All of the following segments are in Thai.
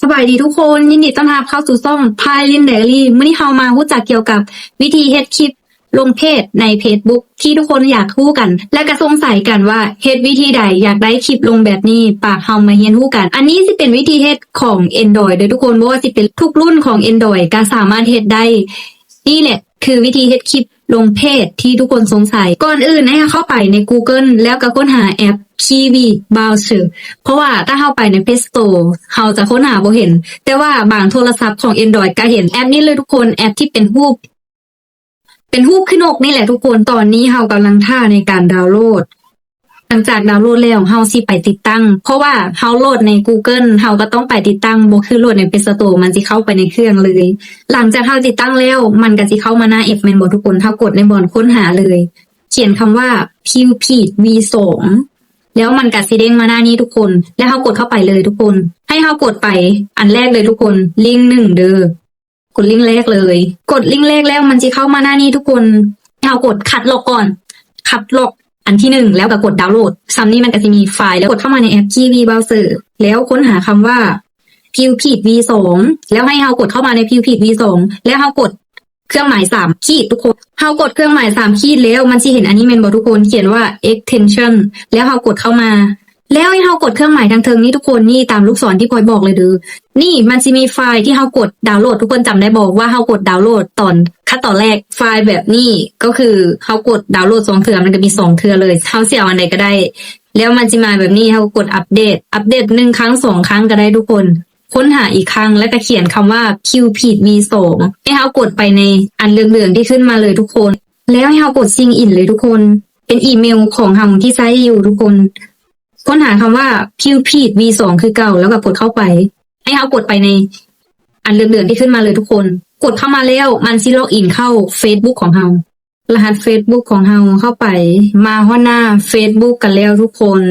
สบายดีทุกคนยินดีต้อนรับเข้าสู่ช่องพายลินเดลี่มื้อนี้เฮามารู้จักเกี่ยวกับวิธีเฮ็ดคลิปลงเพจใน Facebook ที่ทุกคนอยากรู้กันและก็สงสัยกันว่าเฮ็ดวิธีใดอยากได้คลิปลงแบบนี้ปากเฮามาเรียนรู้กันอันนี้สิเป็นวิธีเฮ็ดของ Android เด้อทุกคนบ่ว่าสิเป็นทุกรุ่นของ Android ก็สามารถเฮ็ดได้นี่แหละคือวิธีเฮ็ดคลิปลงเพจที่ทุกคนสงสัยก่อนอื่นให้เข้าไปใน Google แล้วก็ค้นหาแอป TV Browser เพราะว่าถ้าเข้าไปใน Play Store เราจะค้นหาบ่เห็นแต่ว่าบางโทรศัพท์ของ Android ก็เห็นแอปนี้เลยทุกคนแอปที่เป็นรูปขึ้นนกนี่แหละทุกคนตอนนี้เรากำลังท่าในการดาวน์โหลดหลังจากดาวน์โหลดแล้วเราสิไปติดตั้งเพราะว่าเราโหลดใน Google เราก็ต้องไปติดตั้งบ่คือโหลดใน Play Store มันสิเข้าไปในเครื่องเลยหลังจากเราติดตั้งแล้วมันก็สิเข้ามาหน้าแอปแม่นบ่ทุกคนถ้ากดในบ่อนค้นหาเลยเขียนคำว่า Puppeet V2 แล้วมันก็สิเด้งมาหน้านี้ทุกคนแล้วเรากดเข้าไปเลยทุกคนให้เรากดไปอันแรกเลยทุกคนลิงก์1เด้อกดลิงก์แรกเลยกดลิงก์แรกแล้วมันจะเข้ามาหน้านี้ทุกคนเรากดคัดลอกก่อนคัดลอกอันที่1แล้วก็กดดาวน์โหลดซ้ำนี้มันก็จะมีไฟล์แล้วกดเข้ามาในแอป TV Browser แล้วค้นหาคำว่า Puppeet V2 แล้วให้เรากดเข้ามาใน Puppeet V2 แล้วเรากดเครื่องหมาย3ขีดทุกคนเรากดเครื่องหมาย3ขีดแล้วมันสิเห็นอันนี้แม่นบ่ทุกคนเขียนว่า extension แล้วเรากดเข้ามาแล้วให้เรากดเครื่องหมายทางเทิงนี้ทุกคนนี่ตามลูกศรที่พลอยบอกเลยเด้อนี่มันสิมีไฟล์ที่เรากดดาวน์โหลดทุกคนจำได้บอกว่าเรากดดาวน์โหลดตอนขั้นตอนแรกไฟล์แบบนี้ก็คือเรากดดาวน์โหลด2เทื่อมันก็มี2เทื่อเลยเราสิเอาอันใดก็ได้แล้วมันสิมาแบบนี้เรากดอัปเดต1ครั้ง2ครั้งก็ได้ทุกคนค้นหาอีกครั้งแล้วก็เขียนคำว่า Puppeet V2 ให้เรากดไปในอันเหลืองๆที่ขึ้นมาเลยทุกคนแล้วให้เรากด Sign In เลยทุกคนเป็นอีเมลของเราที่ใช้อยู่ทุกคนค้นหาคำว่า Puppeet V2 คือเก่าแล้วก็กดเข้าไปให้เรากดไปในอันเหลืองๆที่ขึ้นมาเลยทุกคนกดเข้ามาแล้วมันสิล็อกอินเข้า Facebook ของเรารหัส Facebook ของเราเข้าไปมาฮอดหน้า Facebook กันแล้วทุกคน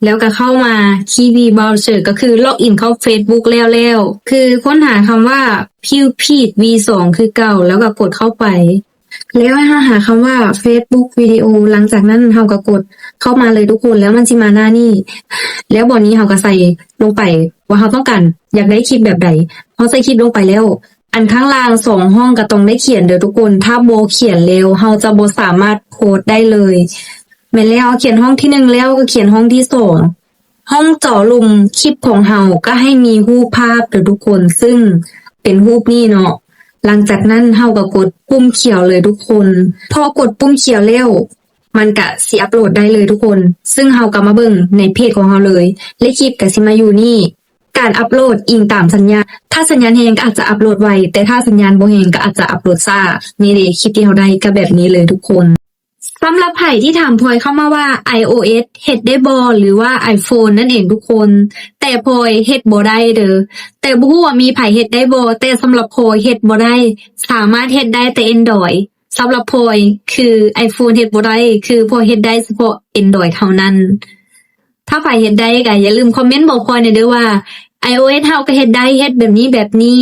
แล้วก็เข้ามา TV Browser ก็คือล็อกอินเข้า Facebook แล้วคือค้นหาคำว่า Puppeet V2 คือเก่าแล้วก็กดเข้าไปแล้วให้หาคำว่า Facebook วิดีโอหลังจากนั้นเราก็กดเข้ามาเลยทุกคนแล้วมันสิมาหน้านี้แล้วบนนี้เราก็ใส่ลงไปว่าเราต้องการอยากได้คลิปแบบใดพอใส่คลิปลงไปแล้วอันข้างล่าง2ห้องก็ต้องได้เขียนเด้อทุกคนถ้าโบเขียนเร็วเราจะบ่สามารถโพสต์ได้เลยแม่นแล้วเขียนห้องที่1แล้วก็เขียนห้องที่2ห้องเจาะลุมคลิปของเราก็ให้มีรูปภาพเด้อทุกคนซึ่งเป็นรูปนี้เนาะหลังจากนั้นเราก็กดปุ่มเขียวเลยทุกคนพอกดปุ่มเขียวแล้วมันก็สิอัปโหลดได้เลยทุกคนซึ่งเราก็มาเบิ่งในเพจของเราเลยและคลิปก็สิมาอยู่นี่การอัปโหลดอิงตามสัญญาณถ้าสัญญาณแฮงก็อาจจะอัปโหลดไวแต่ถ้าสัญญาณบ่แฮงก็อาจจะอัปโหลดช้านี่เด้คลิปที่เราได้ก็แบบนี้เลยทุกคนสำหรับไผที่ถามพลอยเข้ามาว่า iOS เฮ็ดได้บ่หรือว่า iPhone นั่นเองทุกคนแต่พลอยเฮ็ดบ่ได้เด้อแต่บ่ฮู้ว่ามีไผเฮ็ดได้บ่แต่สำหรับพลอยเฮ็ดบ่ได้สามารถเฮ็ดได้แต่ Android สำหรับพลอยคือ iPhone เฮ็ดบ่ได้คือพลอยเฮ็ดได้เฉพาะ Android เท่านั้นถ้าไผเฮ็ดได้ก็อย่าลืมคอมเมนต์บอกพลอยหน่อยเด้อว่า iOS เฮาก็เฮ็ดได้เฮ็ดแบบนี้